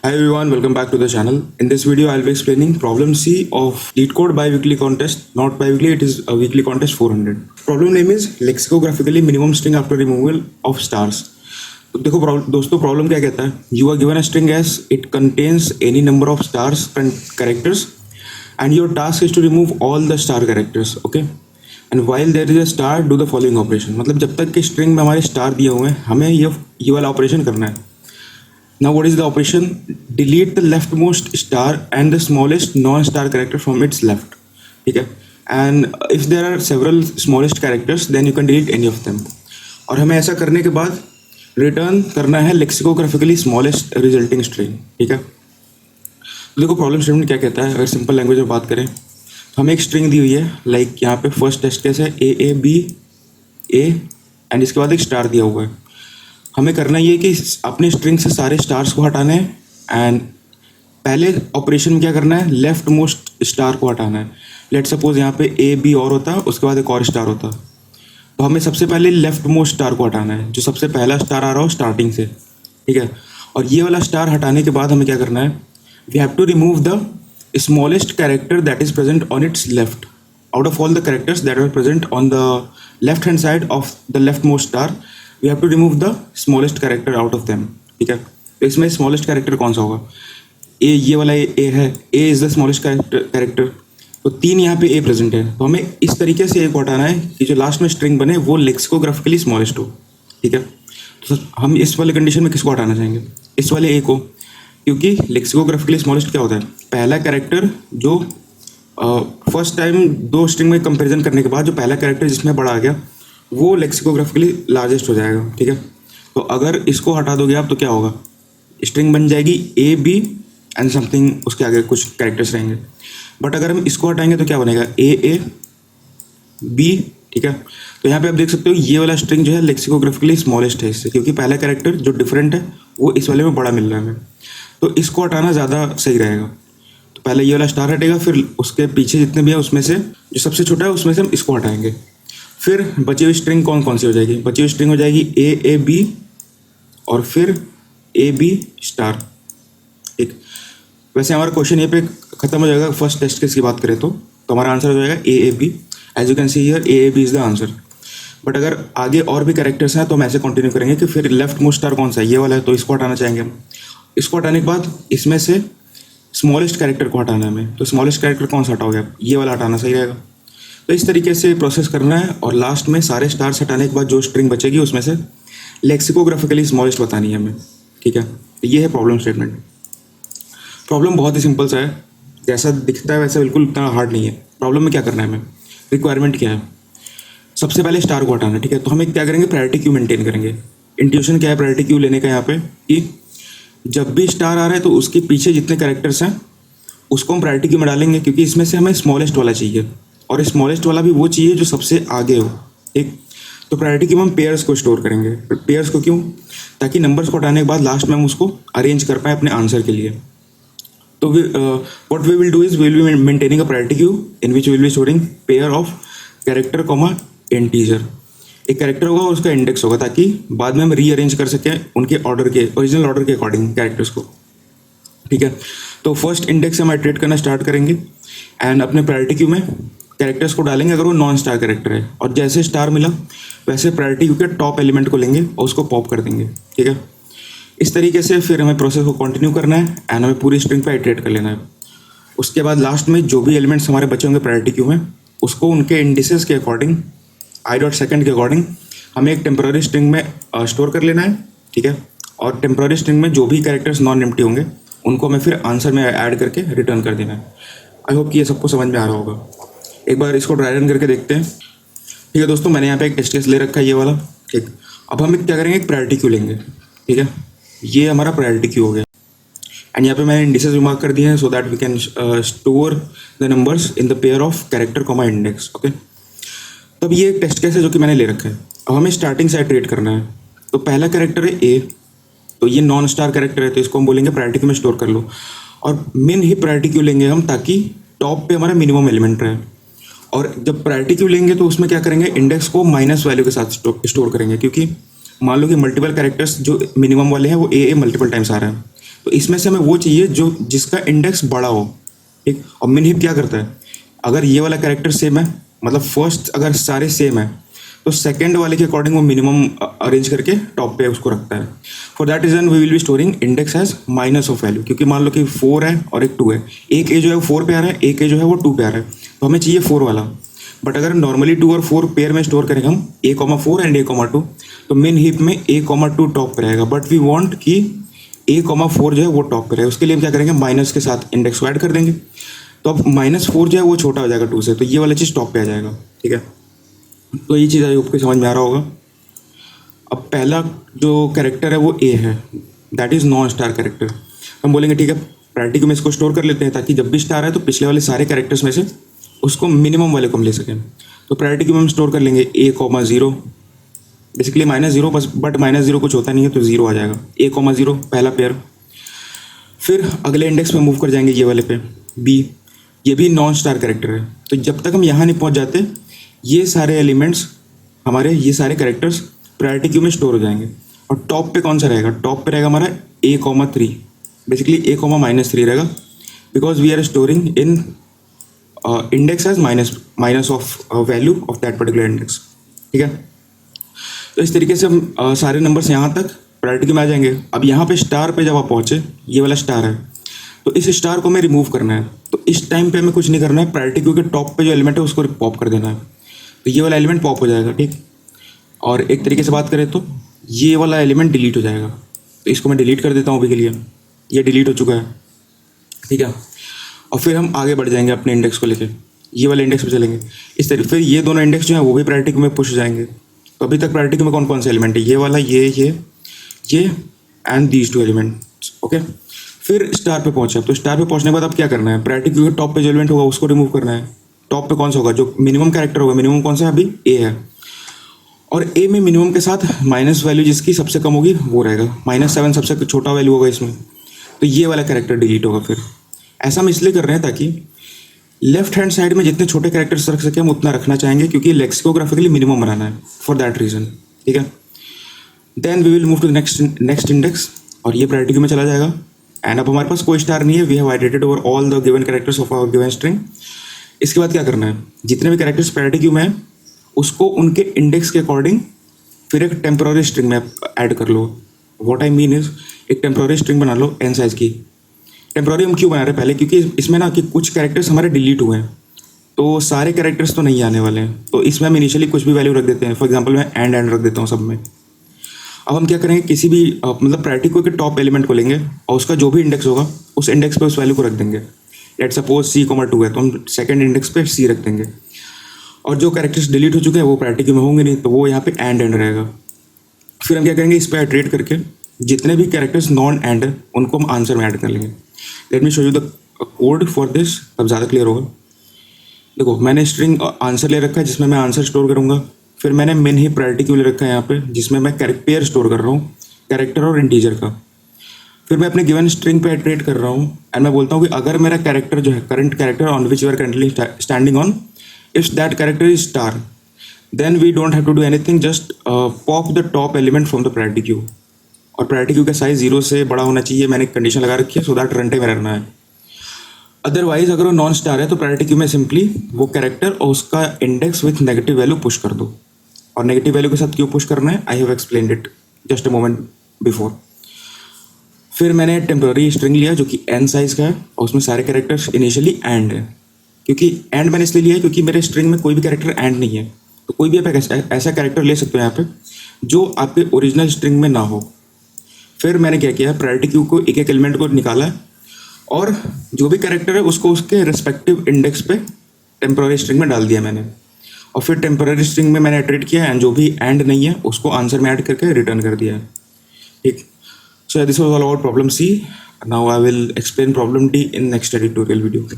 Hi everyone, welcome back to the channel. In this video, I'll be explaining problem C of LeetCode bi-weekly contest. Not bi-weekly, it is a weekly contest 400. Problem name is lexicographically minimum string after removal of stars. तो देखो दोस्तों problem क्या कहता है. You are given a string as it contains any number of stars characters and your task is to remove all the star characters. Okay. And while there is a star, do the following operation. मतलब जब तक कि string में हमारे star दिए हुए हैं हमें ये वाला ऑपरेशन करना है. Now what is the operation? Delete the leftmost star and the smallest non-star character from its left. ठीक है. And if there are several smallest characters, then you can delete any of them. और हमें ऐसा करने के बाद return करना है लेक्सिकोग्राफिकली स्मॉलेस्ट रिजल्टिंग स्ट्रिंग. ठीक है. तो देखो प्रॉब्लम स्टेटमेंट क्या कहता है. अगर सिंपल लैंग्वेज में बात करें तो हमें एक स्ट्रिंग दी हुई है. लाइक यहाँ पे फर्स्ट टेस्ट केस है A एंड इसके बाद एक स्टार दिया हुआ है. हमें करना ये कि अपने स्ट्रिंग से सारे स्टार्स को हटाना है एंड पहले ऑपरेशन में क्या करना है, लेफ्ट मोस्ट स्टार को हटाना है. लेट सपोज यहाँ पे A B और होता, उसके बाद एक और स्टार होता, तो हमें सबसे पहले लेफ्ट मोस्ट स्टार को हटाना है, जो सबसे पहला स्टार आ रहा हो स्टार्टिंग से. ठीक है. और ये वाला स्टार हटाने के बाद हमें क्या करना है, we have to remove the smallest character that is present on its left. Out of all the characters that are present on the left hand side of the left most star, we have to remove the smallest character out of them. ठीक है. तो इसमें smallest character कौन सा होगा, ये वाला ए है. ए इज द स्मॉलेस्ट कैरेक्टर. तो 3 यहाँ पे ए प्रेजेंट है, तो हमें इस तरीके से ए को हटाना है कि जो लास्ट में स्ट्रिंग बने वो लेक्सिकोग्राफिकली स्मॉलेस्ट हो. ठीक है. तो हम इस वाले कंडीशन में किसको हटाना चाहेंगे, इस वाले ए को, क्योंकि लेक्सिकोग्राफिकली स्मॉलेस्ट क्या होता है, पहला कैरेक्टर जो फर्स्ट टाइम 2 स्ट्रिंग में कंपेरिजन करने के बाद जो पहला कैरेक्टर जिसमें बड़ा आ गया वो लेक्सिकोग्राफिकली लार्जेस्ट हो जाएगा. ठीक है. तो अगर इसको हटा दोगे आप तो क्या होगा, स्ट्रिंग बन जाएगी A B एंड समथिंग, उसके आगे कुछ कैरेक्टर्स रहेंगे. बट अगर हम इसको हटाएंगे तो क्या बनेगा, A B. ठीक है. तो यहाँ पे आप देख सकते हो ये वाला स्ट्रिंग जो है लेक्सिकोग्राफिकली स्मॉलेस्ट है इससे, क्योंकि पहला कैरेक्टर जो डिफरेंट है वो इस वाले में बड़ा मिल रहा है हमें. तो इसको हटाना ज़्यादा सही रहेगा. तो पहले ये वाला स्टार हटेगा, फिर उसके पीछे जितने भी है उसमें से जो सबसे छोटा है उसमें से हम इसको हटाएंगे. फिर बची हुई स्ट्रिंग कौन सी हो जाएगी, बची हुई स्ट्रिंग हो जाएगी A B और फिर A B स्टार. ठीक. वैसे हमारा क्वेश्चन ये पे खत्म हो जाएगा. फर्स्ट टेस्ट केस की बात करें तो हमारा आंसर हो जाएगा A B. As you can see here A B is the answer. But अगर आगे और भी कैरेक्टर्स हैं तो हम ऐसे कंटिन्यू करेंगे कि फिर लेफ्ट मोस्ट स्टार कौन सा है, ये वाला है, तो इसको हटाना चाहेंगे हम. इसको हटाने के बाद इसमें से स्मॉलेस्ट कैरेक्टर को हटाना है हमें. तो स्मॉलेस्ट कैरेक्टर कौन सा हटाओगे आप, ये वाला हटाना सही रहेगा. तो इस तरीके से प्रोसेस करना है और लास्ट में सारे स्टार्स हटाने के बाद जो स्ट्रिंग बचेगी उसमें से लेक्सिकोग्राफिकली स्मॉलेस्ट बतानी है हमें. ठीक है. तो ये है प्रॉब्लम स्टेटमेंट. प्रॉब्लम बहुत ही सिंपल सा है, जैसा दिखता है वैसा बिल्कुल इतना हार्ड नहीं है. प्रॉब्लम में क्या करना है हमें, रिक्वायरमेंट क्या है, सबसे पहले स्टार को हटाना है. ठीक है. तो हम एक क्या करेंगे, प्रायोरिटी क्यू मेंटेन करेंगे. इंट्यूशन क्या है प्रायोरिटी क्यू लेने का यहाँ पे, कि जब भी स्टार आ रहा है तो उसके पीछे जितने कैरेक्टर्स हैं उसको हम प्रायोरिटी क्यू में डालेंगे, क्योंकि इसमें से हमें स्मॉलेस्ट वाला चाहिए और स्मॉलेस्ट वाला भी वो चाहिए जो सबसे आगे हो. एक तो प्रायोरिटी क्यू में हम पेयर्स को स्टोर करेंगे. पेयर्स को क्यों, ताकि नंबर्स को हटाने के बाद लास्ट में हम उसको अरेंज कर पाए अपने आंसर के लिए. तो what we will do is we will be maintaining a priority queue in which will be storing pair of character comma integer. एक कैरेक्टर होगा और उसका इंडेक्स होगा, ताकि बाद में हम रीअरेंज कर सकें उनके ऑर्डर के, ओरिजिनल ऑर्डर के अकॉर्डिंग कैरेक्टर्स को. ठीक है. तो फर्स्ट इंडेक्स हम इटरेट करना स्टार्ट करेंगे एंड अपने प्रायोरिटी क्यू में कैरेक्टर्स को डालेंगे अगर वो नॉन स्टार कैरेक्टर है, और जैसे स्टार मिला वैसे प्रायोरिटी क्यू के टॉप एलिमेंट को लेंगे और उसको पॉप कर देंगे. ठीक है. इस तरीके से फिर हमें प्रोसेस को कंटिन्यू करना है एंड हमें पूरी स्ट्रिंग पे इटरेट कर लेना है. उसके बाद लास्ट में जो भी एलिमेंट्स हमारे बचे होंगे प्रायोरिटी क्यू में उसको उनके इंडिसेस के अकॉर्डिंग, i.2 के अकॉर्डिंग हमें एक टेम्पररी स्ट्रिंग में स्टोर कर लेना है. ठीक है. और टेम्पररी स्ट्रिंग में जो भी कैरेक्टर्स नॉन एम्प्टी होंगे उनको हमें फिर आंसर में ऐड करके रिटर्न कर देना है. आई होप कि ये सबको समझ में आ रहा होगा. एक बार इसको ड्राई रन करके देखते हैं. ठीक है दोस्तों, मैंने यहाँ पे एक टेस्ट केस ले रखा है ये वाला. ठीक. अब हम क्या करेंगे, एक प्रायोरिटी क्यू लेंगे. ठीक है. ये हमारा प्रायोरिटी क्यू हो गया एंड यहाँ पे मैंने इंडिसेस भी मार्क कर दिए हैं so that we can store the numbers in the pair of character comma index. Okay. तब ये एक टेस्ट केस है जो कि मैंने ले रखा है. अब हमें स्टार्टिंग से इटरेट करना है. तो पहला कैरेक्टर है A, तो ये नॉन स्टार कैरेक्टर है तो इसको हम बोलेंगे प्रायोरिटी क्यू में स्टोर कर लो. और मिन ही प्रायोरिटी क्यू लेंगे हम, ताकि टॉप पे हमारा मिनिमम एलिमेंट रहे. और जब प्रायोरिटी क्यू लेंगे तो उसमें क्या करेंगे, इंडेक्स को माइनस वैल्यू के साथ स्टोर करेंगे, क्योंकि मान लो कि मल्टीपल कैरेक्टर्स जो मिनिमम वाले हैं वो ए मल्टीपल टाइम्स आ रहे हैं, तो इसमें से हमें वो चाहिए जो जिसका इंडेक्स बड़ा हो, ठीक। और मिन हीप क्या करता है, अगर ये वाला कैरेक्टर सेम है, मतलब फर्स्ट अगर सारे सेम है, तो सेकंड वाले के अकॉर्डिंग वो मिनिमम अरेंज करके टॉप पे उसको रखता है। For that reason we will be storing index as minus of value, क्योंकि मान लो कि 4 है और एक 2 है, एक ए जो है वो 4 पे आ रहा है, एक ए जो है वो 2 पे आ रहा है, तो हमें चाहिए 4 वाला। बट अगर नॉर्मली 2 और 4 पेयर में स्टोर करेंगे हम A,4 एंड A,2, तो मेन हीप में A,2 टॉप पे रहेगा। बट वी वांट कि A,4 जो है वो टॉप पे रहे, उसके लिए हम क्या करेंगे, माइनस के साथ इंडेक्स को ऐड कर देंगे। तो अब -4 जो है वो छोटा हो जाएगा 2 से, तो ये वाला चीज़ टॉप पे आ जाएगा, ठीक है। तो ये चीज़ आई होप को समझ में आ रहा होगा। अब पहला जो कैरेक्टर है वो ए है, that is non star character. हम बोलेंगे ठीक है, प्रायोरिटी को में इसको स्टोर कर लेते हैं, ताकि जब भी स्टार है तो पिछले वाले सारे कैरेक्टर्स में से उसको मिनिमम वाले को हम ले सकें। तो प्रायोरिटी को में हम स्टोर कर लेंगे A,0, बेसिकली -0 बस, बट -0 कुछ होता नहीं है तो 0 आ जाएगा। A,0 पहला पेयर। फिर अगले इंडेक्स पे मूव कर जाएंगे ये वाले पे B, ये भी नॉन स्टार कैरेक्टर है। तो जब तक हम यहाँ नहीं पहुँच जाते, ये सारे एलिमेंट्स हमारे, ये सारे कैरेक्टर्स प्रायोरिटी क्यू में स्टोर हो जाएंगे। और टॉप पे कौन सा रहेगा, टॉप पे रहेगा हमारा A,3, बेसिकली A,-3 रहेगा, because we are storing in index as minus of value of that particular index, ठीक है। तो इस तरीके से हम सारे नंबर्स यहाँ तक प्रायोरिटी में आ जाएंगे। अब यहाँ पे स्टार पे जब आप पहुँचे, ये वाला स्टार है, तो इस स्टार को हमें रिमूव करना है। तो इस टाइम पे हमें कुछ नहीं करना है, प्रायोरिटी क्यू के टॉप पे जो एलिमेंट है उसको पॉप कर देना है, तो ये वाला एलिमेंट पॉप हो जाएगा, ठीक। और एक तरीके से बात करें तो ये वाला एलिमेंट डिलीट हो जाएगा, तो इसको मैं डिलीट कर देता हूँ अभी के लिए, ये डिलीट हो चुका है, ठीक है। और फिर हम आगे बढ़ जाएंगे अपने इंडेक्स को लेके, ये वाले इंडेक्स पे चलेंगे इस तरीके। फिर ये दोनों इंडेक्स जो हैं वो भी प्रायोरिटी क्यू में पुश हो जाएंगे। तो अभी तक प्रायोरिटी क्यू में कौन कौन से एलिमेंट है, ये वाला, ये एंड दीज 2 एलिमेंट्स, ओके। फिर स्टार पे पहुंचे, तो स्टार पे पहुंचने के बाद अब क्या करना है, प्रायोरिटी क्यू के टॉप पे जो एलिमेंट होगा उसको रिमूव करना है। टॉप पे कौन सा होगा, जो मिनिमम कैरेक्टर होगा, मिनिमम कौन सा है, अभी ए है, और ए में मिनिमम के साथ माइनस वैल्यू जिसकी सबसे कम होगी वो रहेगा, -7 सबसे छोटा वैल्यू होगा इसमें, तो ये वाला कैरेक्टर डिलीट होगा। फिर ऐसा हम इसलिए कर रहे हैं ताकि लेफ्ट हैंड साइड में जितने छोटे कैरेक्टर्स रख सके हम उतना रखना चाहेंगे, क्योंकि लेक्सिकोग्राफिकली मिनिमम बनाना है, फॉर दैट रीजन, ठीक है। Then we will move to next index, और ये प्रायोरिटी क्यू में चला जाएगा। एंड अब हमारे पास कोई स्टार नहीं है, we have iterated over all the given characters of our given string. इसके बाद क्या करना है, जितने भी कैरेक्टर्स प्रायोरिटी क्यू में है उसको उनके इंडेक्स के अकॉर्डिंग फिर एक टेम्पोररी स्ट्रिंग में ऐड कर लो। व्हाट आई मीन इज, एक टेम्पोररी स्ट्रिंग बना लो n साइज की। टेम्पोररी हम क्यों बना रहे हैं, पहले क्योंकि इसमें ना कि कुछ कैरेक्टर्स हमारे डिलीट हुए हैं, तो सारे कैरेक्टर्स तो नहीं आने वाले हैं, तो इसमें हम इनिशियली कुछ भी वैल्यू रख देते हैं। फॉर एग्जाम्पल मैं एंड रख देता हूँ सब में। अब हम क्या करेंगे, किसी भी मतलब प्रायोरिटी क्यू के टॉप एलिमेंट को लेंगे और उसका जो भी इंडेक्स होगा उस इंडेक्स पे उस वैल्यू को रख देंगे। लेट सपोज C,2 है, तो हम सेकंड इंडेक्स पे C रख देंगे। और जो कैरेक्टर्स डिलीट हो चुके हैं वो प्रायोरिटी क्यू में होंगे नहीं, तो वो यहाँ पे एंड रहेगा। फिर हम क्या करेंगे, इस पर इटरेट करके जितने भी कैरेक्टर्स नॉन एंड है उनको हम आंसर में ऐड कर लेंगे। Let me show you the code for this, तब ज़्यादा क्लियर होगा। देखो मैंने स्ट्रिंग आंसर ले रखा है जिसमें मैं आंसर स्टोर करूँगा। फिर मैंने मेन ही प्रायोरिटी क्यू ले रखा है यहाँ पे, जिसमें मैं पेयर स्टोर कर रहा हूँ, कैरेक्टर और इंटीजर का। फिर मैं अपने गिवन स्ट्रिंग पे इटरेट कर रहा हूँ एंड मैं बोलता हूँ कि अगर मेरा कैरेक्टर जो है, current character on which you are currently standing on, if that character is star, then we don't have to do anything, just pop the top element from the priority queue। और priority queue का size 0 से बड़ा होना चाहिए, मैंने condition लगा रखी है, सो दैट रन टाइम में रहना है। अदरवाइज अगर वो नॉन स्टार है तो प्रायोरिटी क्यू में सिंपली वो कैरेक्टर और उसका index with negative value push कर दो। और नेगेटिव वैल्यू के साथ क्यों पुश करना है, I have explained it just a moment before. फिर मैंने टेम्पोररी स्ट्रिंग लिया जो कि n साइज का है, और उसमें सारे कैरेक्टर्स इनिशियली एंड है। क्योंकि एंड मैंने इसलिए लिया है क्योंकि मेरे स्ट्रिंग में कोई भी कैरेक्टर एंड नहीं है, तो कोई भी आप ऐसा कैरेक्टर ले सकते हो यहाँ पे जो आपके ओरिजिनल स्ट्रिंग में ना हो। फिर मैंने क्या किया, प्रायोरिटी क्यू को एक एक एलिमेंट को निकाला है और जो भी कैरेक्टर है उसको उसके रिस्पेक्टिव इंडेक्स पे टेम्पोररी स्ट्रिंग में डाल दिया मैंने। और फिर टेम्पोररी स्ट्रिंग में मैंने इटरेट किया एंड जो भी एंड नहीं है उसको आंसर में ऐड करके रिटर्न कर दिया है, ठीक। So this was all about problem C। Now I will explain problem D in next editorial video.